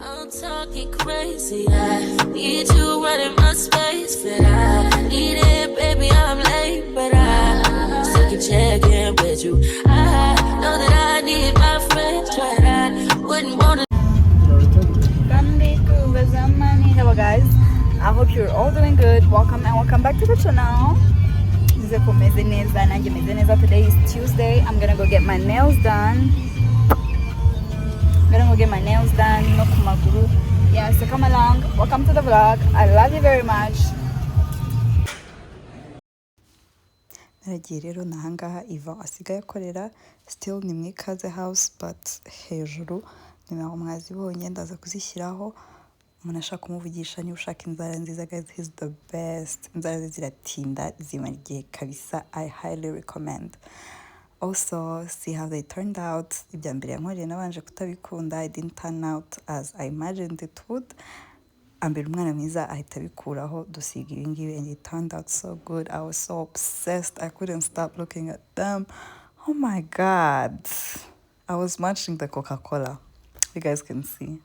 I'm talking crazy. I need you running my space, but I need it, baby. I'm late, but I still can check in with you. I know that I need my friends, but I wouldn't wanna. Hello guys, I hope you're all doing good. Welcome and welcome back to the channel. Today is Tuesday. I'm gonna go get my nails done. No kumaguru. Yeah, so come along. Welcome to the vlog. I love you very much. Naragiye rero nahangaha Iva asigaye akorera still ni mu ikaze house but hejuru nimero mwazibonye ndaza kuzishyiraho. Umuntu ashaka kumuvugisha niba ushaka inzara nziza guys, he's the best. Inzara ziratinda zimara igihe kabisa. I highly recommend. Also, see how they turned out. Ibya mbere yankoreye nabanje kutabikunda. It didn't turn out as I imagined it would. Ambere umwana mwiza ahita abikuraho dusiga ibi ngibi and it turned out so good. I was so obsessed. I couldn't stop looking at them. Oh my god. I was matching the Coca-Cola. You guys can see.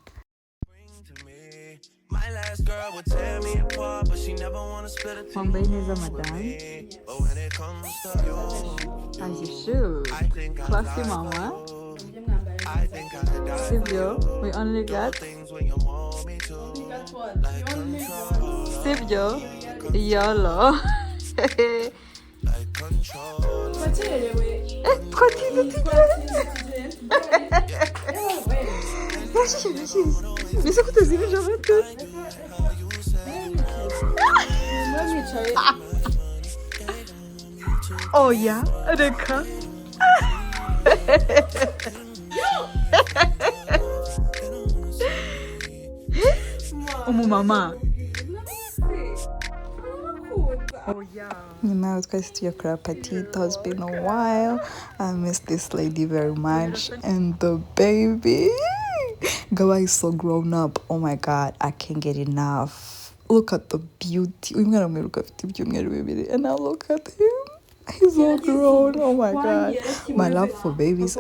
My last girl would tear me apart, but she never wanna split it. But when it comes to you, as you should. Classy mama. I think I Sibyo, we only got things when you want me to. You got what? Like control. Sibyo, YOLO. Like control. Bisa kutazibije amatwi. Oya, reka. Umumama. Nyuma yaho twese tujya kuri party. It has been a while. I miss this lady very much and the baby. Gawa is so grown up. Oh my god, I can't get enough. Look at the beauty. Uyu mwana mwiruka afite ibyumweru bibiri and now look at him. He's all grown. Oh my god. My love for babies.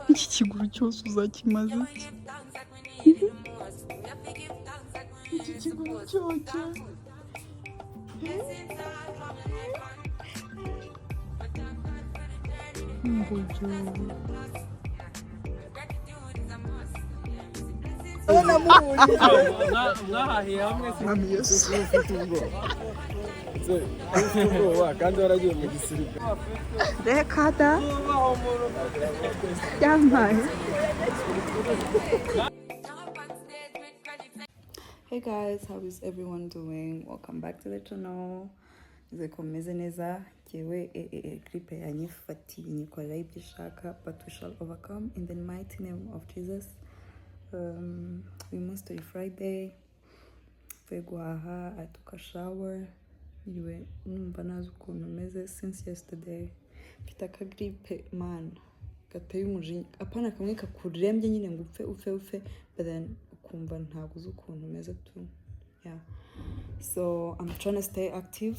Iki kiguru cyose uzakimaze iki? Iki kiguru cyose mwahahiye hamwe mwami Yesu ufite ubwoba kandi waragiye mu gisirikare. Reka da yamaye. Hey guys, how is everyone doing? Welcome back to the channel. Komeze neza jewe gripe yanyifatiye nyikorera ibyo ishaka, but we shall overcome in the mighty name of Jesus. We must do Friday. Guhaha, I took a shower. Anyway, numva nazi ukuntu meze since yesterday. Mfite aka gripe man gateye umujinya, apana kamwe kakurembye nyine ngo upfe but then ukumva ntago uzi ukuntu meze tu. Yeah, so I'm trying to stay active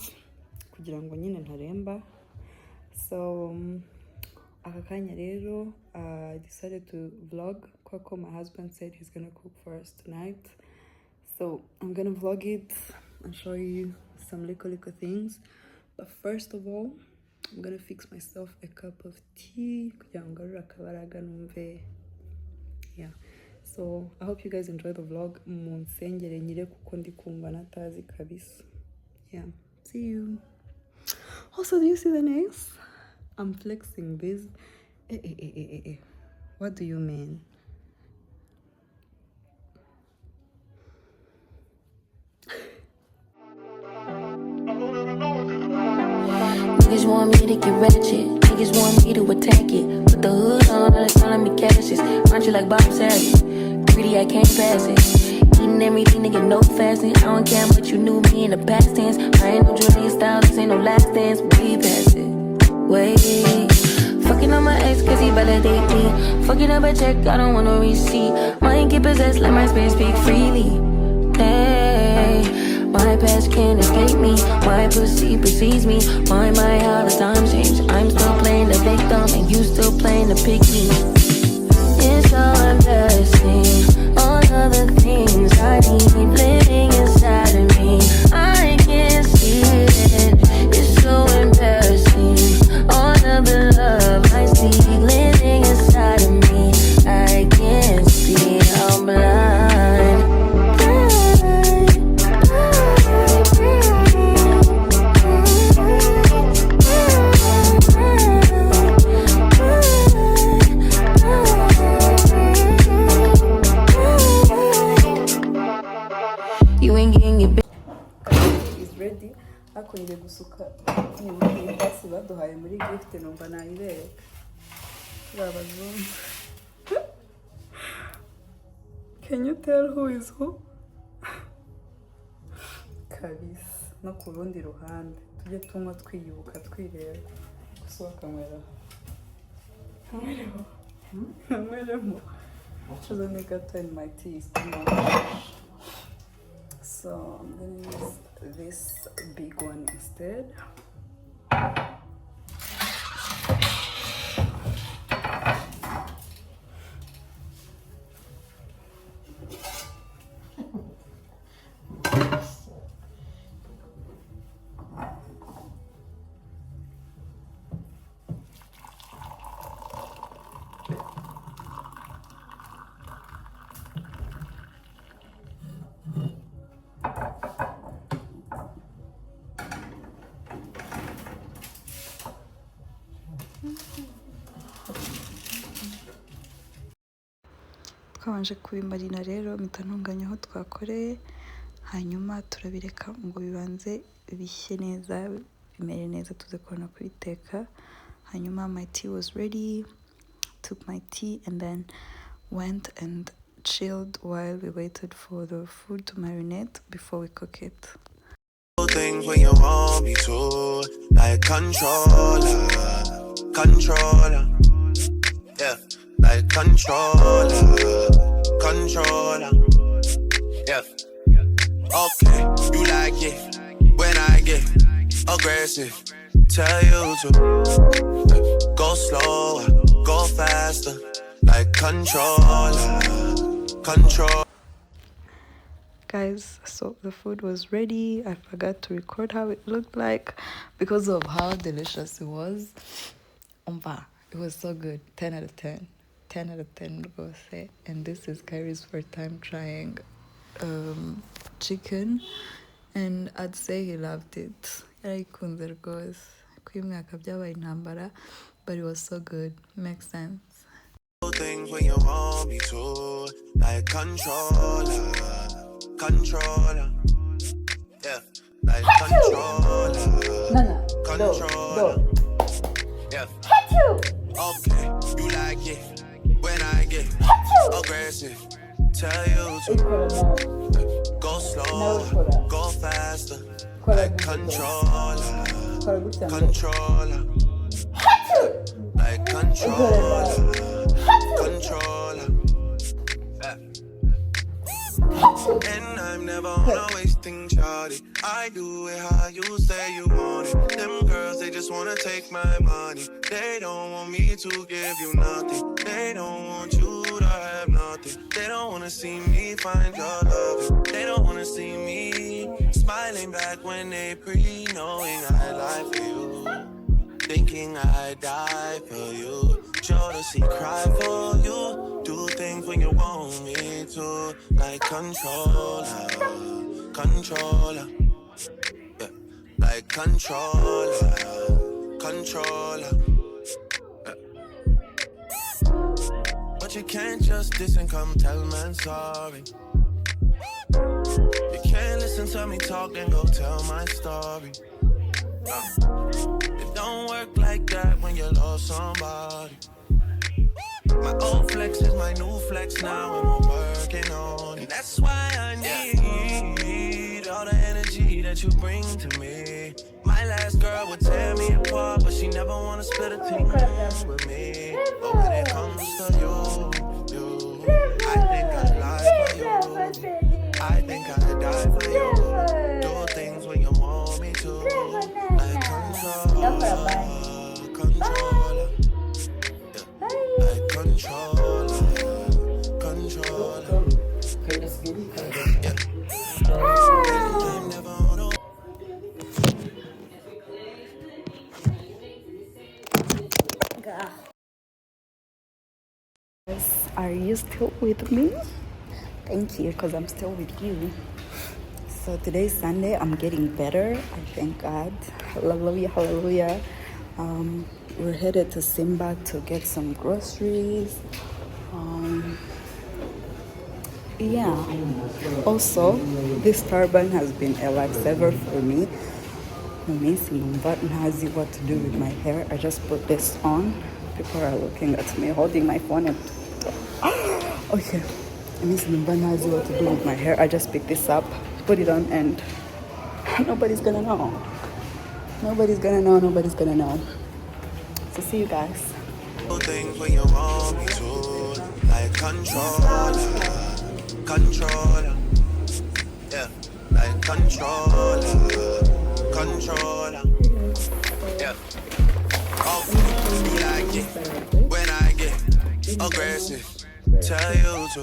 kugira ngo nyine ntaremba. So aka kanya rero I decided to vlog because my husband said he's gonna cook for us tonight. So I'm gonna vlog it and show you some little things. But first of all, I'm gonna fix myself a cup of tea. Yeah. So I hope you guys enjoy the vlog. Yeah. See you. Also, do you see the nails? I'm flexing this. What do you mean? Niggas want me to get ratchet. Niggas want me to attack it. Put the hood on, and they calling me Cassius. Aren't you like Bob Saget? Greedy, I can't pass it. Eating and everything to get no fasting. I don't care what you knew me in the past tense. I ain't no Julia Styles, this ain't no last dance. We passed it. Wait. Fucking on my ex cause he validate me. Fucking up a check, I don't want no receipt. Mind get possessed, let my spirit speak freely. Hey, my past can't escape me. My pussy precedes me. Why my how the times change? I'm still playing the victim and you still playing the pick me. It's so embarrassing. All of the things I need living inside of me. I can't see it. It's so embarrassing. All of the love I see living inside of me. I can't see. I'm blind. You ain't getting your is ready. Hakoreye gusuka iyi pasi baduhaye muri gift numva nayibereka. Babazungu. Can you tell who is who? Kabisa. No ku rundi ruhande. Tujye tunywa twiyubuka twireba. Gusohoka mwera. Kamweremo. Choose me got in my teeth. So I'm gonna use this big one instead. Twabanje kubimarina rero mpita ntunganya aho twakoreye, hanyuma turabireka ngo bibanze bishye neza bimere neza tuze kubona kubiteka. Hanyuma my tea was ready, took my tea and then went and chilled while we waited for the food to marinate before we cook it. Things when you want me to, like controller, yeah, like controller, yeah. Okay, you like it when I get aggressive. Tell you to go slower, go faster, like controller. Guys, so the food was ready. I forgot to record how it looked like because of how delicious it was. It was so good. 10 out of 10. 10 out of 10 rwose. And this is Kyrie's first time trying chicken, and I'd say he loved it. Yarayikunze rwose. Kwimwaka byabaye intambara, but it was so good. Makes sense. Things when you want me to, like controller, yeah, like controller, yeah. Okay, you like it when I get aggressive. Tell you to go slower, go faster, like controller, like controller. And I'm never on a wasting shawty. I do it how you say you want it. Them girls, they just wanna take my money. They don't want me to give you nothing. They don't want you to have nothing. They don't wanna see me find your love. They don't wanna see me smiling back when they knowing I lie for you. Thinking I die for you. Sure to see cry for you. Do things when you want me to. Like controller, yeah. Like controller, yeah. But you can't just diss and come tell man sorry. You can't listen to me talk and go tell my story. It don't work like that when you love somebody. My old flex is my new flex now, and we're working on it. That's why I need all the energy that you bring to me. My last girl would tear me apart, but she never wanna split a thing with me. But when it comes to you, I think I'd lie for you. I think I'd die for you. Do things when you want me to, like controller, like controller. Are you still with me? Thank you, because I'm still with you. So today's Sunday. I'm getting better. I thank God. Hallelujah, hallelujah. We're headed to Simba to get some groceries. Yeah. Also, this turban has been a lifesaver for me. But Nazi what to do with my hair. I just put this on. People are looking at me holding my phone and okay. But Nazi what to do with my hair. I just pick this up, put it on, and nobody's gonna know. Nobody's gonna know. So see you guys. Things when you want me to, like controller, yeah, like controller, yeah. Oh, you like it when I get aggressive. Tell you to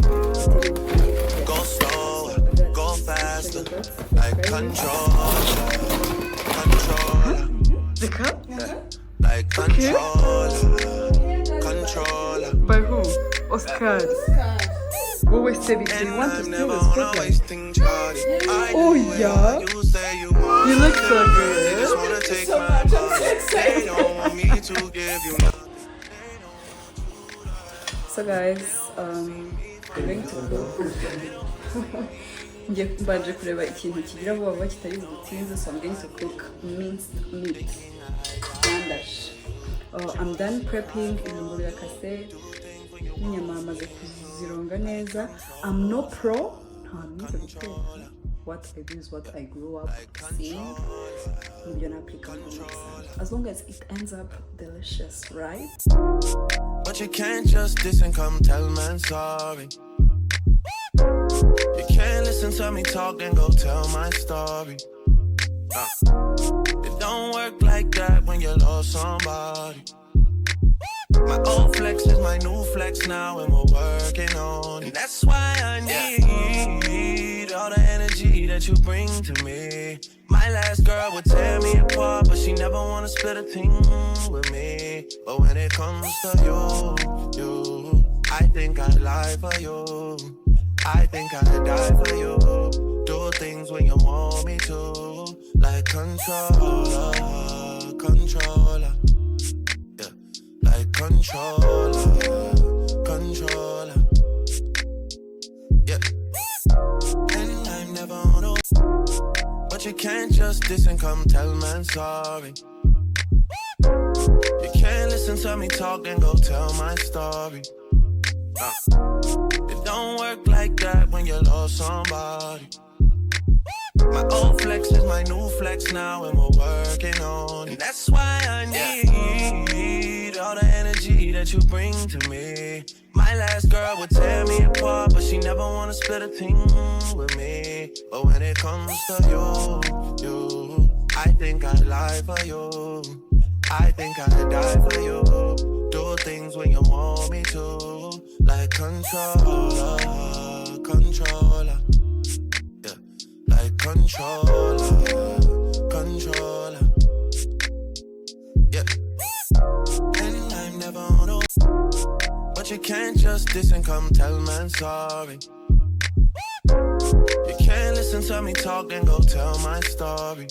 go slower, go faster, like controller, yeah. Like controller. By who? Oscar. What was Sebi? You want to steal the spotlight? Oh yeah. You look so good. So much. They don't want me to give you nothing. So guys, we're going to cook. Ngiye mbanje kureba ikintu kigira vuba kitari butinze, so I'm going to cook minced meat. I'm done prepping ibirungo birakase n'inyama amaze kuzironga neza. I'm no pro. What I do is what I grew up seeing. As long as it ends up delicious, right? But you can't just diss and come tell man sorry. You can't listen to me talk and go tell my story. It don't work like that when you lost somebody. My old flex is my new flex now, and we're working on it. That's why I need all the energy that you bring to me. My last girl would tear me apart, but she never wanna split a thing with me. But when it comes to you, I think I'd lie for you. I think I'd die for you. Do things when you want me to, like controller, yeah, like controller, yeah. And I'm never on a, but you can't just diss and come tell man sorry. You can't listen to me talk and go tell my story. It don't work like that when you lost somebody. My old flex is my new flex now, and we're working on it. That's why I need all the energy that you bring to me. My last girl would tear me apart, but she never wanna split a thing with me. But when it comes to you, I think I'd lie for you. I think I'd die for you. Do things when you want me to, like controller, yeah, like controller, yeah. And I'm never on a, but you can't just diss and come tell man sorry. You can't listen to me talk and go tell my story.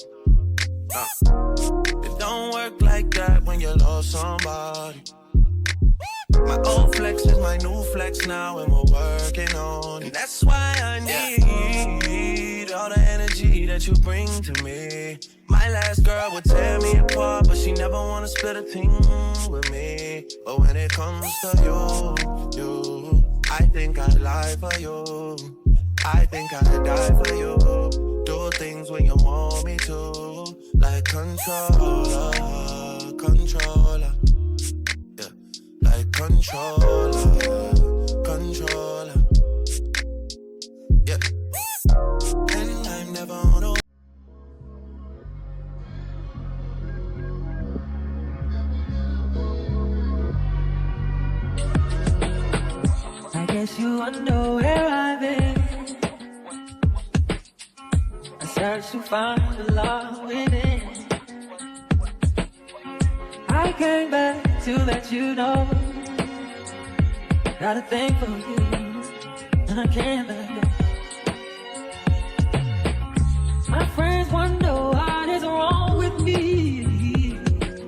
It don't work like that when you lost somebody. My old flex is my new flex now, and we're working on it. That's why I need appreciate all the energy that you bring to me. My last girl would tear me apart, but she never wanna split a thing with me. But when it comes to you, I think I'd lie for you. I think I'd die for you. Do things when you want me to, like controller, controller. Yeah, like controller, controller. Yeah, and I'm never on a I guess you wonder where I've been. I searched to find the love within. I came back to let you know. Got a thing for you, and I can't let go. My friends wonder what is wrong with me.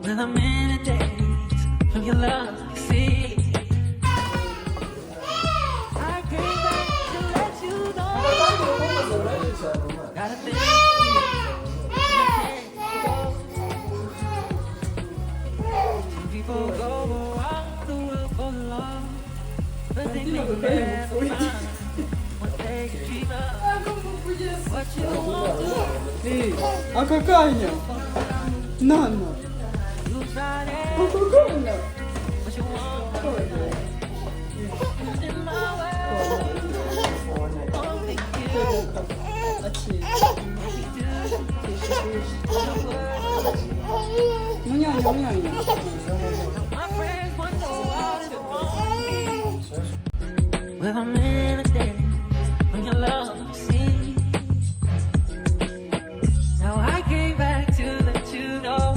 When I'm in a daze from your love, you see. I came back to let you know. Got a thing for you, and I can't go. Some people go around the world for love, but they never find what they can dream of. What you want to Эй, а какая? Нана. you try it, А какая? what you want in my way. Only you, Ну, няня, няня. my friends wonder what is wrong with me. When I'm in a day, when your love you see. Now I came back to let you know.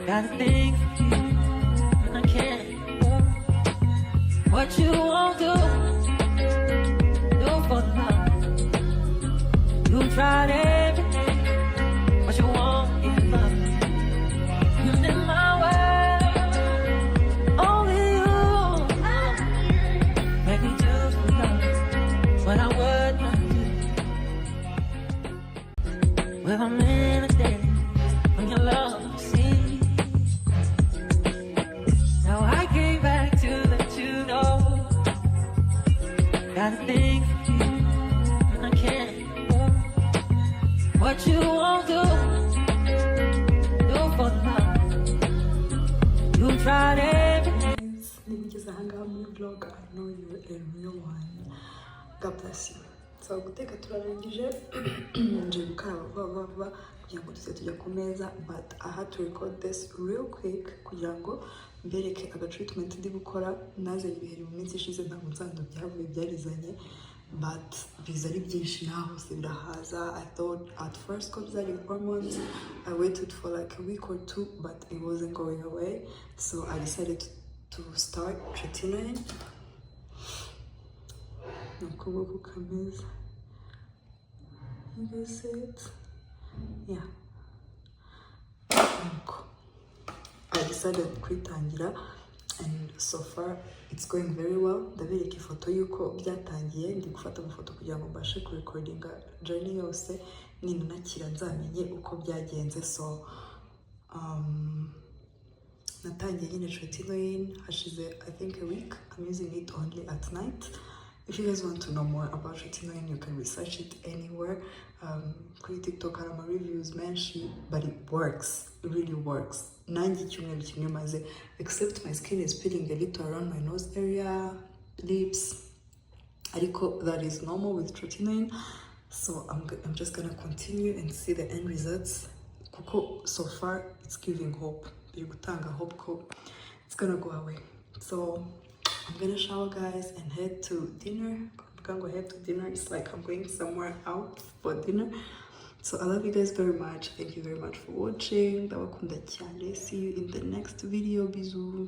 Got a thing for you, and I can't go. What you won't do for love. You tried everything, but you won't give up. You're in my way. Only you make me do for love what I would not do. When I'm in a day, when your love you see. Now I came back to let you know. Got a thing for you, and I can't go. What you won't do for love. You tried everything. Nimugeze ahangaha muri vlog. I know you're a real one. God bless you. So guteka turarangije. Nje gukaraba vuba kugira ngo tujya ku meza, but I had to record this real quick kugira ngo mbereke treatment ndi gukora. Naze ibiheri mu minsi ishize ntabwo nzando byavuye byarizanye, but biza ari byinshi naho se birahaza. I thought at first ko bizari hormones. I waited for like a week or two, but it wasn't going away, so I decided to start treatment. Nakuboko kameza. You guys see it? Yeah. I decided kwitangira, and so far it's going very well. Ndabereka ifoto yuko byatangiye. Ndi gufata amafoto kugira ngo mbashe kurecordinga journey yose, ninanakira nzamenye uko byagenze. So natangiye nyine treatment hashize I think a week. I'm using it only at night. If you guys want to know more about treatment, you can research it anywhere. Kuri TikTok hari reviews menshi, but it works. It really works. Nanjye icyumweru kimwe maze, except my skin is peeling a little around my nose area, lips. Ariko that is normal with treatment. So I'm just gonna continue and see the end results. Kuko so far it's giving hope. Biri gutanga hope ko it's gonna go away. So I'm gonna shower, guys, and head to dinner. I'm gonna go head to dinner. It's like I'm going somewhere out for dinner. So I love you guys very much. Thank you very much for watching. Ndabakunda cyane. See you in the next video. Bisous.